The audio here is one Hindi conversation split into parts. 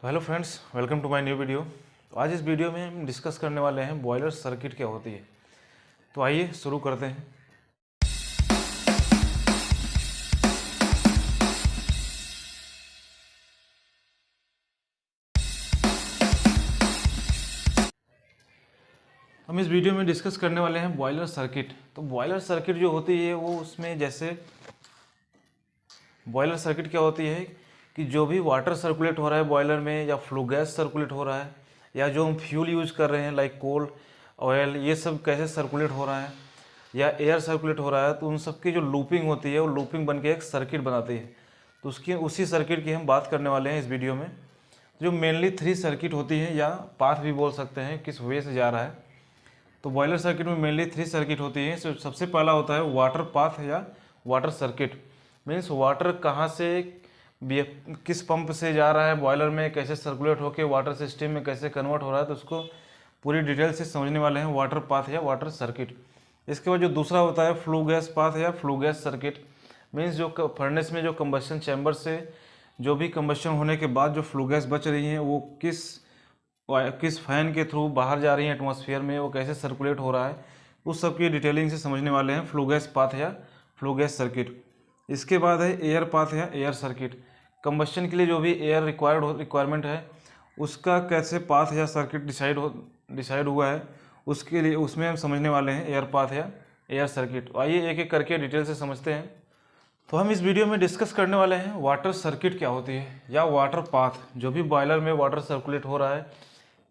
तो hello friends, welcome to my new video. तो आज इस वीडियो में हम डिस्कस करने वाले हैं बॉयलर सर्किट क्या होती है। तो आइए शुरू करते हैं। हम इस वीडियो में डिस्कस करने वाले हैं बॉयलर सर्किट। तो बॉयलर सर्किट जो होती है वो उसमें जैसे बॉयलर सर्किट क्या होती है कि जो भी वाटर सर्कुलेट हो रहा है बॉयलर में या फ्लो गैस सर्कुलेट हो रहा है या जो हम फ्यूल यूज़ कर रहे हैं लाइक कोल ऑयल, ये सब कैसे सर्कुलेट हो रहा है या एयर सर्कुलेट हो रहा है, तो उन सब की जो लूपिंग होती है वो लूपिंग बन के एक सर्किट बनाती है। तो उसी सर्किट की हम बात करने वाले हैं इस वीडियो में। जो मेनली 3 सर्किट होती है या पाथ भी बोल सकते हैं किस वे से जा रहा है। तो बॉयलर सर्किट में मेनली 3 सर्किट होती है। सबसे पहला होता है वाटर पाथ या वाटर सर्किट। मीन्स वाटर कहाँ से किस पंप से जा रहा है बॉयलर में, कैसे सर्कुलेट होकर वाटर सिस्टम में कैसे कन्वर्ट हो रहा है, तो उसको पूरी डिटेल से समझने वाले हैं वाटर पाथ या वाटर सर्किट। इसके बाद जो दूसरा होता है फ्लू गैस पाथ या फ्लू गैस सर्किट। मीन्स जो फर्नेस में जो कंबशन चैम्बर से जो भी कंबशन होने के बाद जो फ्लू गैस बच रही हैं वो किस फैन के थ्रू बाहर जा रही हैं एटमॉस्फेयर में, वो कैसे सर्कुलेट हो रहा है, उस सब की डिटेलिंग से समझने वाले हैं फ्लू गैस पाथ या फ्लू गैस सर्किट। इसके बाद है एयर पाथ या एयर सर्किट। कंबशन के लिए जो भी एयर रिक्वायरमेंट है उसका कैसे पाथ या सर्किट डिसाइड हुआ है, उसके लिए उसमें हम समझने वाले हैं एयर पाथ या एयर सर्किट। आइए एक एक करके डिटेल से समझते हैं। तो हम इस वीडियो में डिस्कस करने वाले हैं वाटर सर्किट क्या होती है या वाटर पाथ। जो भी बॉयलर में वाटर सर्कुलेट हो रहा है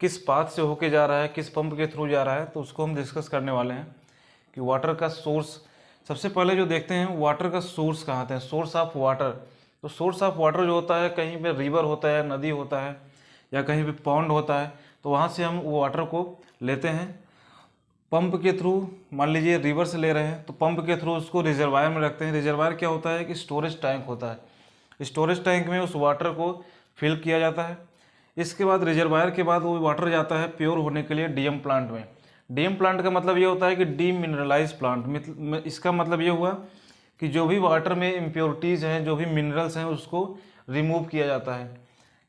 किस पाथ से होके जा रहा है, किस पंप के थ्रू जा रहा है, तो उसको हम डिस्कस करने वाले हैं कि वाटर का सोर्स। सबसे पहले जो देखते हैं वाटर का सोर्स कहाँ आते हैं, सोर्स ऑफ वाटर। तो सोर्स ऑफ वाटर जो होता है कहीं पे रिवर होता है, नदी होता है या कहीं पे पॉन्ड होता है, तो वहाँ से हम वो वाटर को लेते हैं पंप के थ्रू। मान लीजिए रिवर से ले रहे हैं तो पंप के थ्रू उसको रिजर्वायर में रखते हैं। रिजर्वायर क्या होता है कि स्टोरेज टैंक होता है। स्टोरेज टैंक में उस वाटर को फिल किया जाता है। इसके बाद रिजर्वायर के बाद वो वाटर जाता है प्योर होने के लिए डीएम प्लांट में। डीएम प्लांट का मतलब ये होता है कि डीमिनरलाइज प्लांट। इसका मतलब ये हुआ कि जो भी वाटर में इम्प्योरिटीज़ हैं, जो भी मिनरल्स हैं, उसको रिमूव किया जाता है।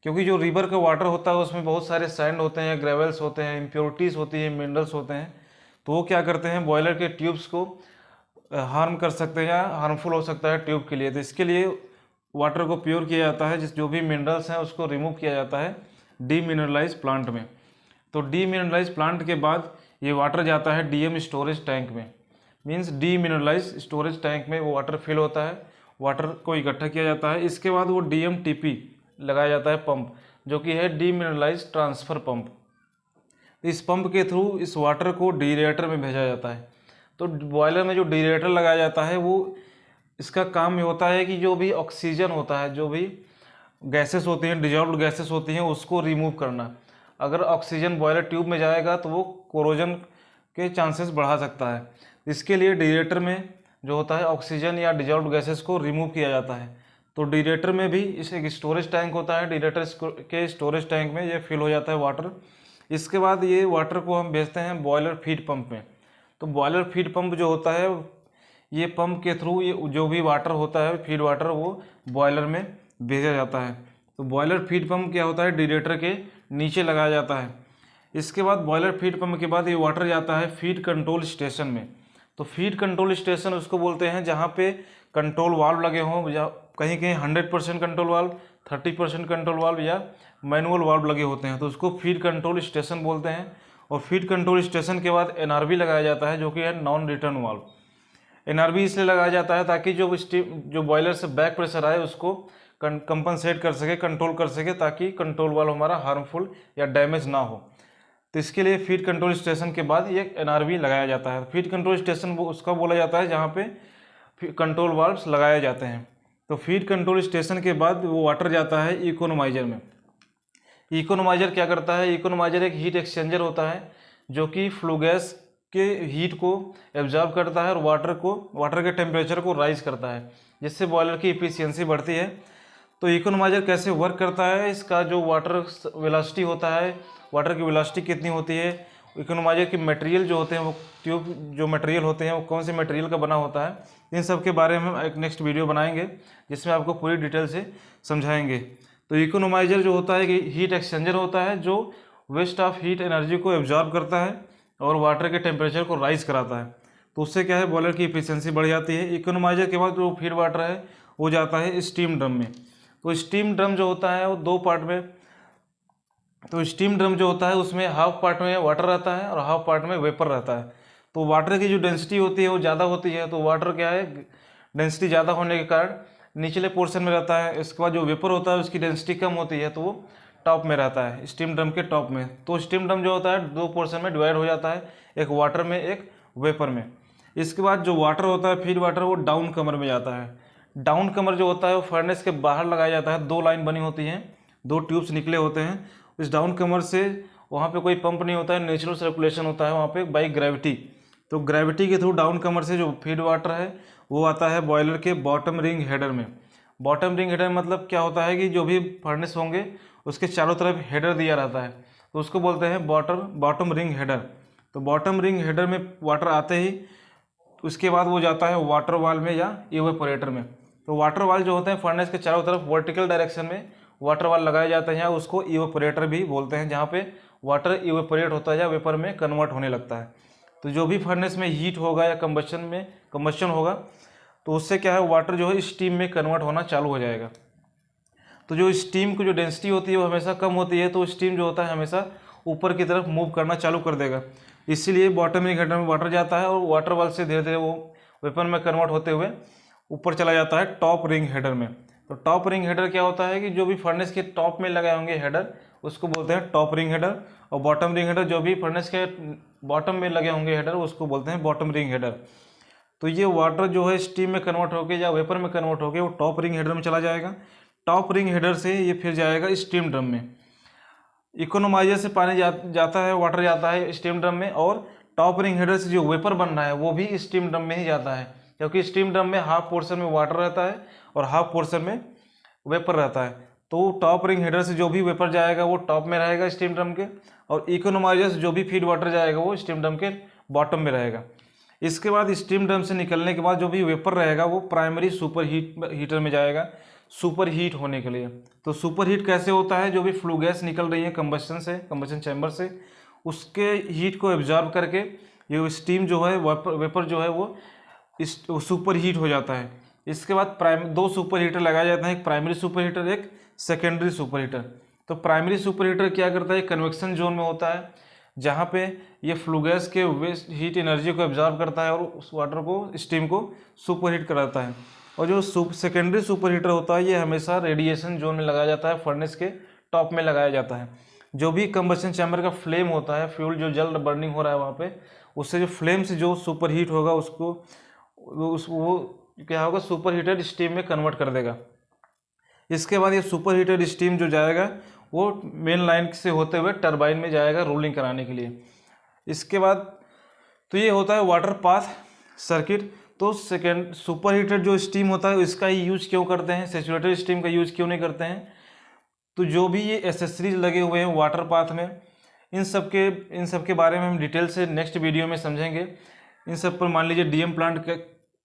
क्योंकि जो रिवर का वाटर होता है उसमें बहुत सारे सैंड होते हैं, ग्रेवल्स होते हैं, इम्प्योरिटीज़ होती हैं, मिनरल्स होते हैं। तो वो क्या करते हैं बॉयलर के ट्यूब्स को हार्म कर सकते हैं या हार्मफुल हो सकता है ट्यूब के लिए। तो इसके लिए वाटर को प्योर किया जाता है, जो भी मिनरल्स हैं उसको रिमूव किया जाता है डीमिनरलाइज प्लांट में। तो डीमिनरलाइज प्लांट के बाद ये वाटर जाता है डीएम स्टोरेज टैंक में। मीन्स डीमिनरलाइज स्टोरेज टैंक में वो वाटर फिल होता है, वाटर को इकट्ठा किया जाता है। इसके बाद वो डीएमटीपी लगाया जाता है पंप, जो कि है डीमिनरलाइज ट्रांसफ़र पंप। इस पंप के थ्रू इस वाटर को डीरेटर में भेजा जाता है। तो बॉयलर में जो डीरेटर लगाया जाता है वो इसका काम ये होता है कि जो भी ऑक्सीजन होता है, जो भी गैसेस होती हैं, डिजॉल्व्ड गैसेस होती हैं, उसको रिमूव करना। अगर ऑक्सीजन बॉयलर ट्यूब में जाएगा तो वो कोरोजन के चांसेस बढ़ा सकता है। इसके लिए डीरेटर में जो होता है ऑक्सीजन या डिजॉल्व्ड गैसेस को रिमूव किया जाता है। तो डीरेटर में भी इस एक स्टोरेज टैंक होता है, डीरेटर के स्टोरेज टैंक में ये फिल हो जाता है वाटर। इसके बाद ये वाटर को हम भेजते हैं बॉयलर फीड पंप में। तो बॉयलर फीड पंप जो होता है ये पंप के थ्रू ये जो भी वाटर होता है फीड वाटर वो बॉयलर में भेजा जाता है। तो बॉयलर फीड पंप क्या होता है डीरेटर के नीचे लगाया जाता है। इसके बाद बॉयलर फीड पंप के बाद ये वाटर जाता है फीड कंट्रोल स्टेशन में। तो फीड कंट्रोल स्टेशन उसको बोलते हैं जहाँ पे कंट्रोल वाल्व लगे हों, या कहीं कहीं 100% कंट्रोल वाल्व, 30% कंट्रोल वाल्व या मैनुअल वाल्व लगे होते हैं, तो उसको फीड कंट्रोल स्टेशन बोलते हैं। और फीड कंट्रोल स्टेशन के बाद एनआरवी लगाया जाता है, जो कि है नॉन रिटर्न वाल्व। एनआरवी इसलिए लगाया जाता है ताकि जो बॉयलर से बैक प्रेशर आए उसको कंपनसेट कर सके, कंट्रोल कर सके, ताकि कंट्रोल वाल्व हमारा हार्मफुल या डैमेज ना हो। तो इसके लिए फीड कंट्रोल स्टेशन के बाद ये एनआरवी लगाया जाता है। फीड कंट्रोल स्टेशन वो उसका बोला जाता है जहाँ पे कंट्रोल वाल्व्स लगाए जाते हैं। तो फीड कंट्रोल स्टेशन के बाद वो वाटर जाता है इकोनोमाइजर में। इकोनोमाइजर क्या करता है, इकोनोमाइजर एक हीट एक्सचेंजर होता है जो कि फ्लू गैस के हीट को एब्जॉर्ब करता है और वाटर के टेम्परेचर को राइज करता है, जिससे बॉयलर की इफिशियंसी बढ़ती है। तो इकोनोमाइजर कैसे वर्क करता है, इसका जो वाटर वेलोसिटी होता है, वाटर की वेलोसिटी कितनी होती है, इकोनोमाइजर की मटेरियल जो होते हैं, वो ट्यूब जो मटेरियल होते हैं वो कौन से मटेरियल का बना होता है, इन सब के बारे में हम एक नेक्स्ट वीडियो बनाएंगे जिसमें आपको पूरी डिटेल से समझाएंगे। तो इकोनोमाइजर जो होता है कि हीट एक्सचेंजर होता है जो वेस्ट ऑफ हीट एनर्जी को एब्जॉर्ब करता है और वाटर के टेम्परेचर को राइज कराता है। तो उससे क्या है, बॉयलर की इफिशियंसी बढ़ जाती है। इकोनोमाइजर के बाद जो फीड वाटर है वो जाता है स्टीम ड्रम में। तो स्टीम ड्रम जो होता है वो 2 पार्ट में, तो स्टीम ड्रम जो होता है उसमें हाफ पार्ट में वाटर रहता है और हाफ पार्ट में वेपर रहता है। तो वाटर की जो डेंसिटी होती है वो ज़्यादा होती है, तो वाटर क्या है, डेंसिटी ज़्यादा होने के कारण निचले पोर्शन में रहता है। इसके बाद जो वेपर होता है उसकी डेंसिटी कम होती है, तो वो टॉप में रहता है, स्टीम ड्रम के टॉप में। तो स्टीम ड्रम जो होता है 2 पोर्शन में डिवाइड हो जाता है, एक वाटर में एक वेपर में। इसके बाद जो वाटर होता है फीड वाटर वो डाउन कमर में जाता है। डाउन कमर जो होता है वो फर्नेस के बाहर लगाया जाता है, 2 लाइन बनी होती हैं, 2 ट्यूब्स निकले होते हैं। इस डाउन कमर से वहाँ पे कोई पंप नहीं होता है, नेचुरल सर्कुलेशन होता है वहाँ पे बाई ग्रेविटी। तो ग्रेविटी के थ्रू डाउन कमर से जो फीड वाटर है वो आता है बॉयलर के बॉटम रिंग हेडर में। बॉटम रिंग हेडर मतलब क्या होता है कि जो भी फर्नेस होंगे उसके चारों तरफ हेडर दिया रहता है, तो उसको बोलते हैं बॉटम रिंग हेडर। तो बॉटम रिंग हेडर में वाटर आते ही उसके बाद वो जाता है वाटर वाल में या इवेपोरेटर में। तो वाटर वाल जो होते हैं फर्नेस के चारों तरफ वर्टिकल डायरेक्शन में वाटर वाल लगाए जाते हैं, या उसको इवेपोरेटर भी बोलते हैं, जहाँ पे वाटर इवेपोरेट होता है या वेपर में कन्वर्ट होने लगता है। तो जो भी फर्नेस में हीट होगा या कंबशन होगा तो उससे क्या है, वाटर जो है स्टीम में कन्वर्ट होना चालू हो जाएगा। तो जो स्टीम की जो डेंसिटी होती है वो हमेशा कम होती है, तो स्टीम जो होता है हमेशा ऊपर की तरफ मूव करना चालू कर देगा। इसीलिए बॉटम रिंग हेडर में वाटर जाता है और वाटर वाल से धीरे धीरे वो वेपर में कन्वर्ट होते हुए ऊपर चला जाता है टॉप रिंग हेडर में। तो टॉप रिंग हेडर क्या होता है कि जो भी फर्नेस के टॉप में लगाए होंगे हेडर उसको बोलते हैं टॉप रिंग हेडर, और बॉटम रिंग हेडर जो भी फर्नेस के बॉटम में लगे होंगे हेडर उसको बोलते हैं बॉटम रिंग हेडर। तो ये वाटर जो है स्टीम में कन्वर्ट होकर या वेपर में कन्वर्ट होकर वो टॉप रिंग हेडर में चला जाएगा। टॉप रिंग हेडर से ये फिर जाएगा स्टीम ड्रम में। इकोनोमाइजर से पानी जाता है, वाटर जाता है स्टीम ड्रम में, और टॉप रिंग हेडर से जो वेपर बन रहा है वो भी स्टीम ड्रम में ही जाता है, क्योंकि स्टीम ड्रम में हाफ पोर्शन में वाटर रहता है और हाफ पोर्शन में वेपर रहता है। तो टॉप रिंग हेडर से जो भी वेपर जाएगा वो टॉप में रहेगा स्टीम ड्रम के, और इकोनोमाइजर से जो भी फीड वाटर जाएगा वो स्टीम ड्रम के बॉटम में रहेगा। इसके बाद स्टीम ड्रम से निकलने के बाद जो भी वेपर रहेगा वो प्राइमरी सुपर हीटर में जाएगा सुपर हीट होने के लिए। तो सुपर हीट कैसे होता है, जो भी फ्लू गैस निकल रही है कंबशन चैम्बर से उसके हीट को एब्जॉर्ब करके ये स्टीम जो है वेपर जो है वो सुपर हीट हो जाता है। इसके बाद 2 सुपर हीटर लगाए जाते हैं, एक प्राइमरी सुपर हीटर एक सेकेंडरी सुपर हीटर। तो प्राइमरी सुपर हीटर क्या करता है, कन्वेक्शन जोन में होता है जहाँ पे ये फ्लू गैस के वेस्ट हीट एनर्जी को एब्जॉर्ब करता है और उस वाटर को स्टीम को सुपर हीट कराता है। और जो सेकेंडरी सुपर हीटर होता है ये हमेशा रेडिएशन जोन में लगाया जाता है, फर्नेस के टॉप में लगाया जाता है। जो भी कंबशन चैम्बर का फ्लेम होता है, फ्यूल जो जल्द बर्निंग हो रहा है वहाँ पे, उससे जो फ्लेम से जो सुपर हीट होगा उसको वो क्या होगा, सुपर हीटेड स्टीम में कन्वर्ट कर देगा। इसके बाद ये सुपर हीटेड स्टीम जो जाएगा वो मेन लाइन से होते हुए टरबाइन में जाएगा रोलिंग कराने के लिए। इसके बाद तो ये होता है वाटर पाथ सर्किट। तो सेकेंड सुपर हीटेड जो स्टीम होता है इसका ही यूज क्यों करते हैं, सैचुरेटेड स्टीम का यूज क्यों नहीं करते हैं। तो जो भी ये एसेसरीज लगे हुए हैं वाटर पाथ में, इन सब के बारे में हम डिटेल से नेक्स्ट वीडियो में समझेंगे। इन सब पर मान लीजिए डीएम प्लांट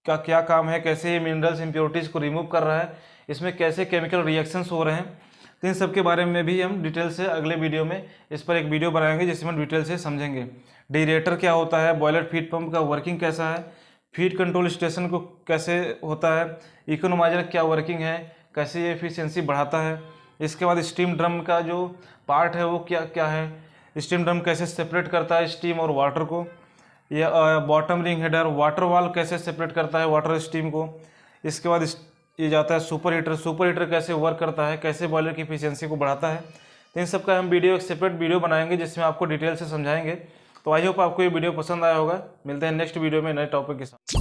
का क्या काम है, कैसे ये मिनरल्स इम्प्योरिटीज को रिमूव कर रहा है, इसमें कैसे केमिकल रिएक्शंस हो रहे हैं, तो इन सब के बारे में भी हम डिटेल से अगले वीडियो में इस पर एक वीडियो बनाएंगे जिसमें हम डिटेल से समझेंगे। डेरिएटर क्या होता है, बॉयलर फीड पंप का वर्किंग कैसा है, फीड कंट्रोल स्टेशन को कैसे होता है, इकोनोमाइजर क्या वर्किंग है, कैसे ये एफिशिएंसी बढ़ाता है। इसके बाद स्टीम ड्रम का जो पार्ट है वो क्या क्या है, स्टीम ड्रम कैसे सेपरेट करता है स्टीम और वाटर को, या बॉटम रिंग हेडर वाटर वाल कैसे सेपरेट करता है वाटर स्टीम को। इसके बाद ये जाता है सुपर हीटर कैसे वर्क करता है, कैसे बॉयलर की एफिशिएंसी को बढ़ाता है। तो इन सब का हम एक सेपरेट वीडियो बनाएंगे जिसमें आपको डिटेल से समझाएंगे। तो आई होप आपको ये वीडियो पसंद आया होगा। मिलते हैं नेक्स्ट वीडियो में नए टॉपिक के साथ।